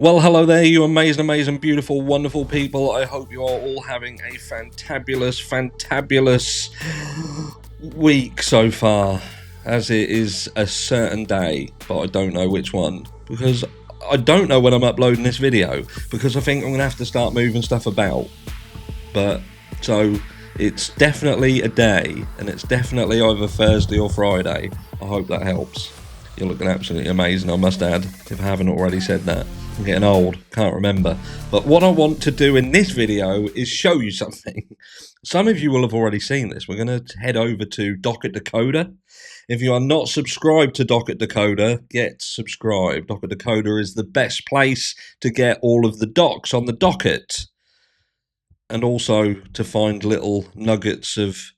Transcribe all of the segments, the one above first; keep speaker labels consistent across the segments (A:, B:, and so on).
A: Well, hello there, you amazing, beautiful, wonderful people. I hope you are all having a fantabulous week so far, as it is a certain day, but I don't know which one, because I don't know when I'm uploading this video, because I think I'm going to have to start moving stuff about. But, so, it's definitely a day, and it's definitely either Thursday or Friday. I hope that helps. You're looking absolutely amazing, I must add, if I haven't already said that. I'm getting old, can't remember. But what I want to do in this video is show you something. Some of you will have already seen this. We're going to head over to Docket Decoder. If you are not subscribed to Docket Decoder, get subscribed. Docket Decoder is the best place to get all of the docs on the docket. And also to find little nuggets of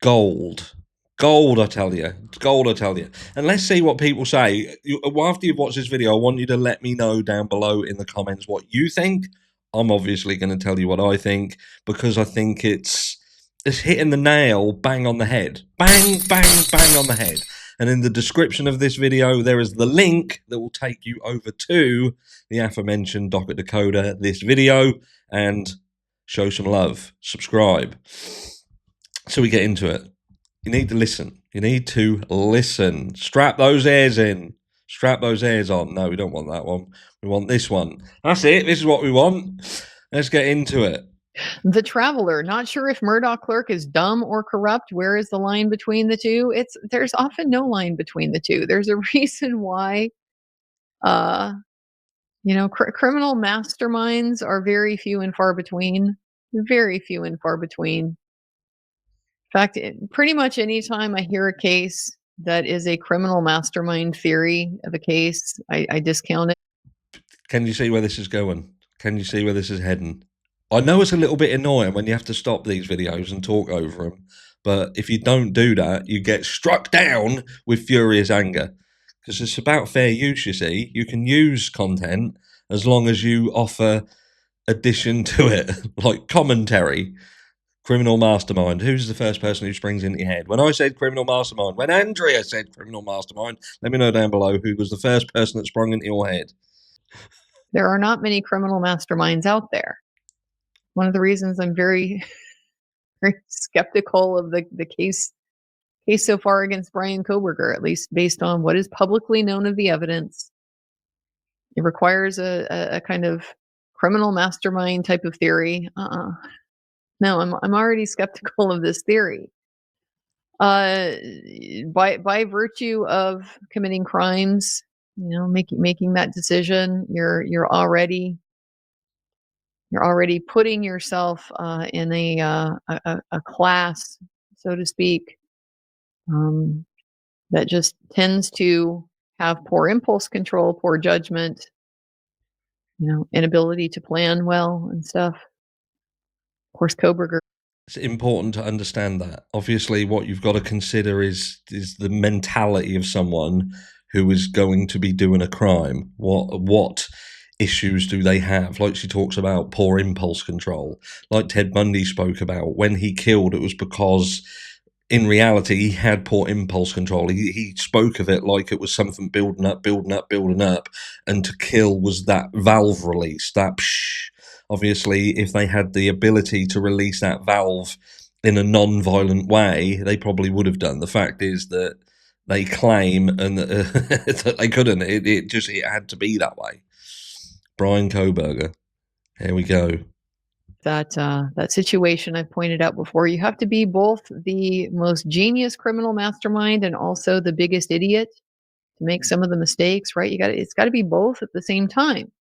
A: gold. Gold, I tell you. It's gold, I tell you. And let's see what people say. After you've watched this video, I want you to let me know down below in the comments what you think. I'm obviously going to tell you what I think, because I think it's hitting the nail bang on the head. Bang, bang, bang on the head. And in the description of this video, there is the link that will take you over to the aforementioned Docket Decoder, this video, and show some love. Subscribe. So we get into it. You need to listen. You need to listen. Strap those ears in. Strap those ears on. No, we don't want that one. We want this one. That's it. This is what we want. Let's get into it.
B: The Traveler, not sure if Murdoch Clerk is dumb or corrupt. Where is the line between the two? There's often no line between the two. There's a reason why, criminal masterminds are very few and far between. Very few and far between. In fact, pretty much any time I hear a case that is a criminal mastermind theory of a case, I discount it.
A: Can you see where this is going? Can you see where this is heading? I know it's a little bit annoying when you have to stop these videos and talk over them, but if you don't do that, you get struck down with furious anger. Because it's about fair use, you see. You can use content as long as you offer addition to it, like commentary. Criminal mastermind. Who's the first person who springs into your head? When I said criminal mastermind, when Andrea said criminal mastermind, let me know down below who was the first person that sprung into your head.
B: There are not many criminal masterminds out there. One of the reasons I'm very, very skeptical of the case so far against Bryan Kohberger, at least based on what is publicly known of the evidence. It requires a kind of criminal mastermind type of theory. No, I'm already skeptical of this theory. By virtue of committing crimes, making that decision, you're already putting yourself in a class, so to speak, that just tends to have poor impulse control, poor judgment, inability to plan well and stuff. Of course, Kohberger.
A: It's important to understand that. Obviously, what you've got to consider is the mentality of someone who is going to be doing a crime. What issues do they have? Like she talks about poor impulse control. Like Ted Bundy spoke about, when he killed, it was because in reality he had poor impulse control. He spoke of it like it was something building up, and to kill was that valve release, that psh. Obviously, if they had the ability to release that valve in a non-violent way, they probably would have done. The fact is that they claim and that they couldn't. It had to be that way. Bryan Kohberger. Here we go.
B: That situation I pointed out before. You have to be both the most genius criminal mastermind and also the biggest idiot to make some of the mistakes, right? It's got to be both at the same time.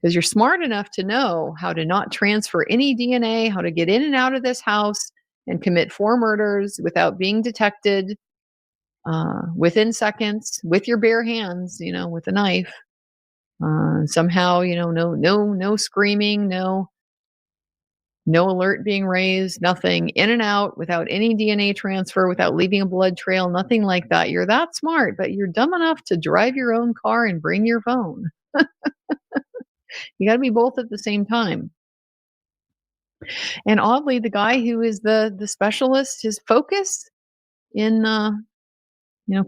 B: Because you're smart enough to know how to not transfer any DNA, how to get in and out of this house and commit 4 murders without being detected within seconds with your bare hands, with a knife. Somehow, no screaming, no alert being raised, nothing, in and out without any DNA transfer, without leaving a blood trail, nothing like that. You're that smart, but you're dumb enough to drive your own car and bring your phone. You got to be both at the same time. And oddly, the guy who is the specialist, his focus in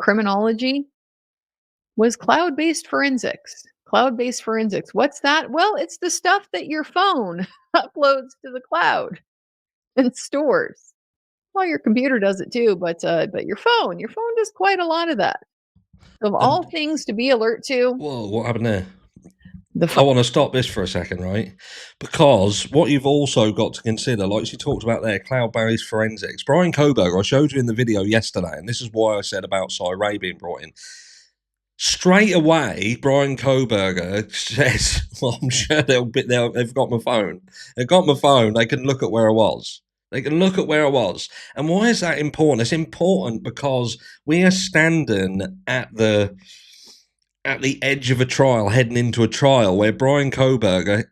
B: criminology was cloud-based forensics. cloud-based forensics. What's that? Well, it's the stuff that your phone uploads to the cloud and stores. Well, your computer does it too, but your phone does quite a lot of that. Of all
A: And
B: things to be alert to,
A: whoa, what happened there?
B: the
A: I
B: phone.
A: want to stop this for a second, right? Because what you've also got to consider, like she talked about there, cloud-based forensics. Bryan Kohberger, I showed you in the video yesterday, and this is why I said about Ray being brought in. Straight away, Bryan Kohberger says, well, I'm sure they've got my phone. They've got my phone. They can look at where I was. They can look at where I was. And why is that important? It's important because we are standing at the edge of a trial, heading into a trial where Bryan Kohberger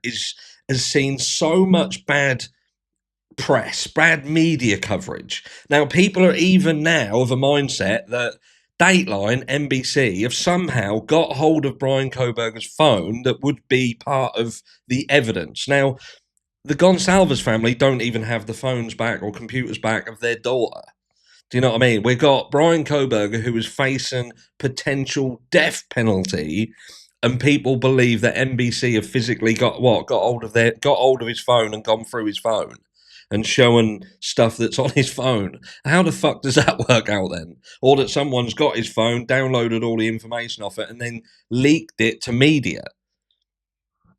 A: has seen so much bad press, bad media coverage. Now, people are even now of a mindset that Dateline, NBC, have somehow got hold of Bryan Kohberger's phone that would be part of the evidence. Now, the Gonsalves family don't even have the phones back or computers back of their daughter. Do you know what I mean? We've got Bryan Kohberger, who is facing potential death penalty, and people believe that NBC have physically got hold of his phone and gone through his phone and showing stuff that's on his phone. How the fuck does that work out then? Or that someone's got his phone, downloaded all the information off it, and then leaked it to media.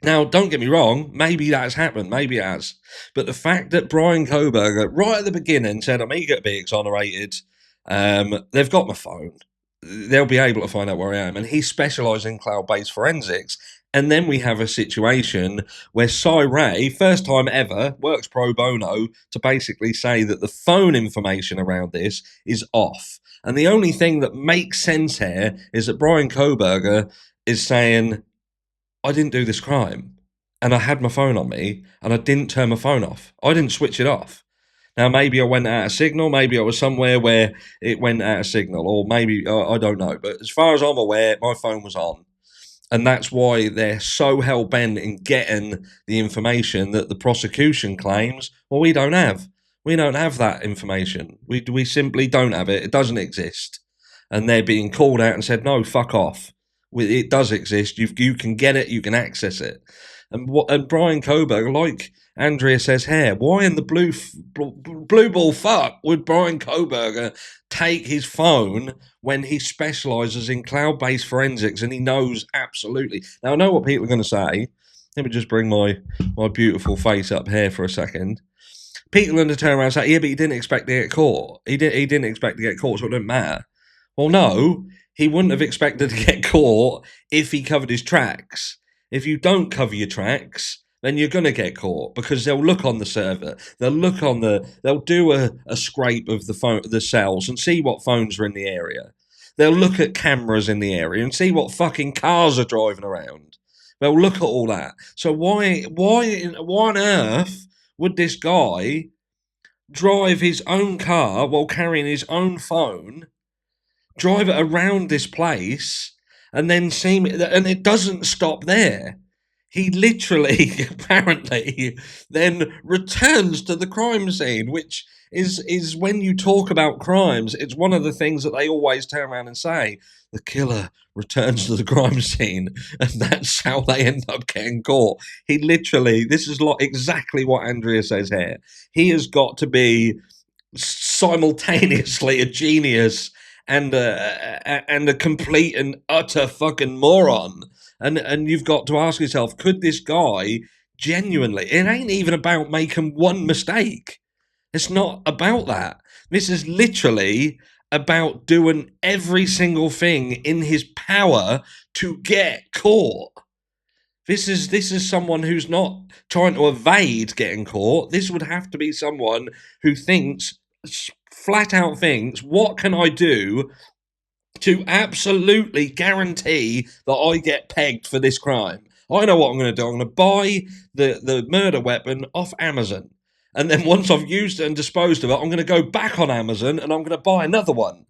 A: Now, don't get me wrong, maybe that's happened, maybe it has. But the fact that Bryan Kohberger, right at the beginning, said, I'm eager to be exonerated, they've got my phone, they'll be able to find out where I am. And he specialises in cloud-based forensics. And then we have a situation where Ray, first time ever, works pro bono to basically say that the phone information around this is off. And the only thing that makes sense here is that Bryan Kohberger is saying, I didn't do this crime, and I had my phone on me, and I didn't turn my phone off. I didn't switch it off. Now, maybe I went out of signal, maybe I was somewhere where it went out of signal, or maybe, I don't know. But as far as I'm aware, my phone was on. And that's why they're so hell-bent in getting the information that the prosecution claims, well, we don't have. We don't have that information. We simply don't have it. It doesn't exist. And they're being called out and said, no, fuck off. It does exist. You can get it. You can access it. And Bryan Kohberger, like Andrea says here, why in the blue ball fuck would Bryan Kohberger take his phone when he specialises in cloud-based forensics and he knows absolutely? Now, I know what people are going to say. Let me just bring my beautiful face up here for a second. People are going to turn around and say, yeah, but he didn't expect to get caught. He didn't expect to get caught, so it doesn't matter. Well, no, he wouldn't have expected to get caught if he covered his tracks. If you don't cover your tracks, then you're going to get caught because they'll look on the server. They'll do a scrape of the cells and see what phones are in the area. They'll look at cameras in the area and see what fucking cars are driving around. They'll look at all that. So why on earth would this guy drive his own car while carrying his own phone, drive it around this place, and then and it doesn't stop there. He literally, apparently, then returns to the crime scene, which is when you talk about crimes, it's one of the things that they always turn around and say. The killer returns to the crime scene, and that's how they end up getting caught. He literally, this is like exactly what Andrea says here. He has got to be simultaneously a genius and a complete and utter fucking moron. And you've got to ask yourself, could this guy genuinely, it ain't even about making one mistake. It's not about that. This is literally about doing every single thing in his power to get caught. This is someone who's not trying to evade getting caught. This would have to be someone who flat out thinks, what can I do to absolutely guarantee that I get pegged for this crime? I know what I'm going to do. I'm going to buy the murder weapon off Amazon. And then once I've used it and disposed of it, I'm going to go back on Amazon and I'm going to buy another one.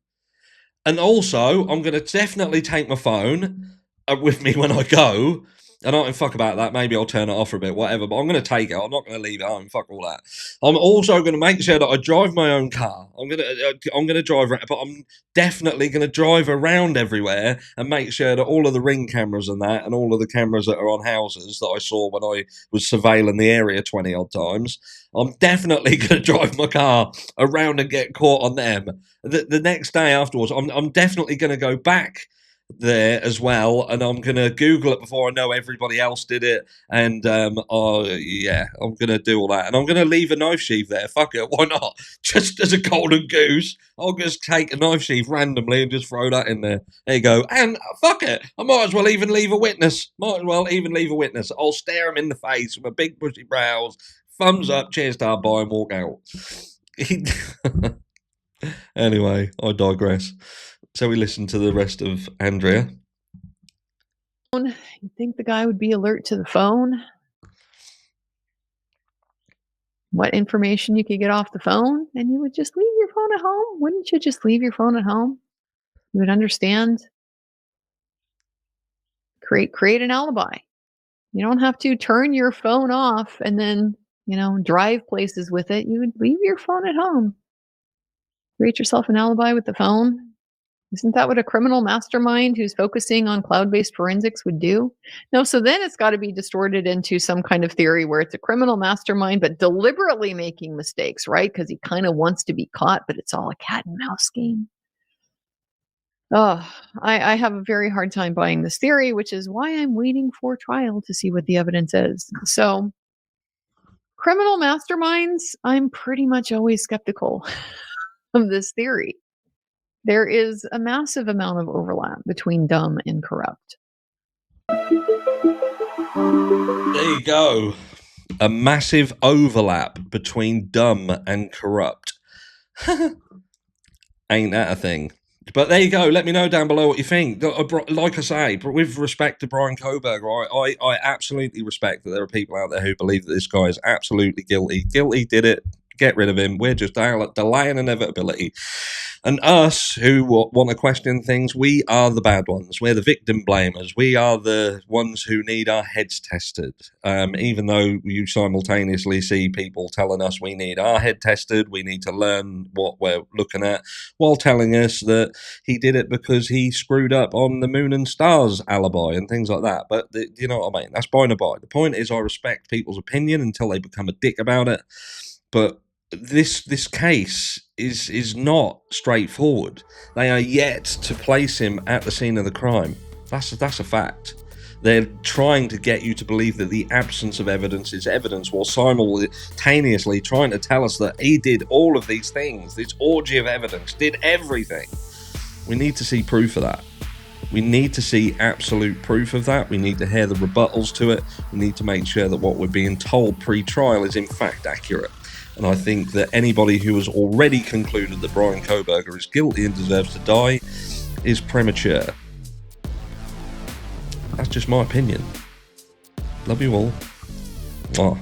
A: And also, I'm going to definitely take my phone. with me when I go. And I don't fuck about that. Maybe I'll turn it off for a bit, whatever. But I'm going to take it. I'm not going to leave it home. Fuck all that. I'm also going to make sure that I drive my own car. I'm going to drive, but I'm definitely going to drive around everywhere and make sure that all of the Ring cameras and that, and all of the cameras that are on houses that I saw when I was surveilling the area 20 odd times, I'm definitely going to drive my car around and get caught on them. The next day afterwards, I'm definitely going to go back there as well, and I'm gonna Google it before I know everybody else did it, and I'm gonna do all that, and I'm gonna leave a knife sheath there. Fuck it, why not? Just as a golden goose, I'll just take a knife sheath randomly and just throw that in there. There you go, and fuck it, I might as well even leave a witness. I'll stare him in the face with my big bushy brows, thumbs up, cheers to our boy, and walk out. Anyway, I digress. So we listen to the rest of Andrea.
B: You think the guy would be alert to the phone? What information you could get off the phone? And you would just leave your phone at home? Wouldn't you just leave your phone at home? You would understand. Create an alibi. You don't have to turn your phone off and then, drive places with it. You would leave your phone at home. Create yourself an alibi with the phone. Isn't that what a criminal mastermind who's focusing on cloud-based forensics would do? No, so then it's got to be distorted into some kind of theory where it's a criminal mastermind, but deliberately making mistakes, right? Because he kind of wants to be caught, but it's all a cat and mouse game. Oh, I have a very hard time buying this theory, which is why I'm waiting for trial to see what the evidence is. So, criminal masterminds, I'm pretty much always skeptical of this theory. There is a massive amount of overlap between dumb and corrupt.
A: There you go. A massive overlap between dumb and corrupt. Ain't that a thing? But there you go. Let me know down below what you think. Like I say, with respect to Bryan Kohberger, I absolutely respect that there are people out there who believe that this guy is absolutely guilty. Guilty, did it. Get rid of him. We're just delaying inevitability. And us who want to question things, we are the bad ones. We're the victim blamers. We are the ones who need our heads tested. Even though you simultaneously see people telling us we need our head tested, we need to learn what we're looking at, while telling us that he did it because he screwed up on the moon and stars alibi and things like that. But you know what I mean? That's by and by. The point is I respect people's opinion until they become a dick about it. But this case is not straightforward. They are yet to place him at the scene of the crime. That's a fact. They're trying to get you to believe that the absence of evidence is evidence, while simultaneously trying to tell us that he did all of these things. This orgy of evidence, did everything. We need to see proof of that. We need to see absolute proof of that. We need to hear the rebuttals to it. We need to make sure that what we're being told pre-trial is in fact accurate. And I think that anybody who has already concluded that Bryan Kohberger is guilty and deserves to die is premature. That's just my opinion. Love you all. Mwah.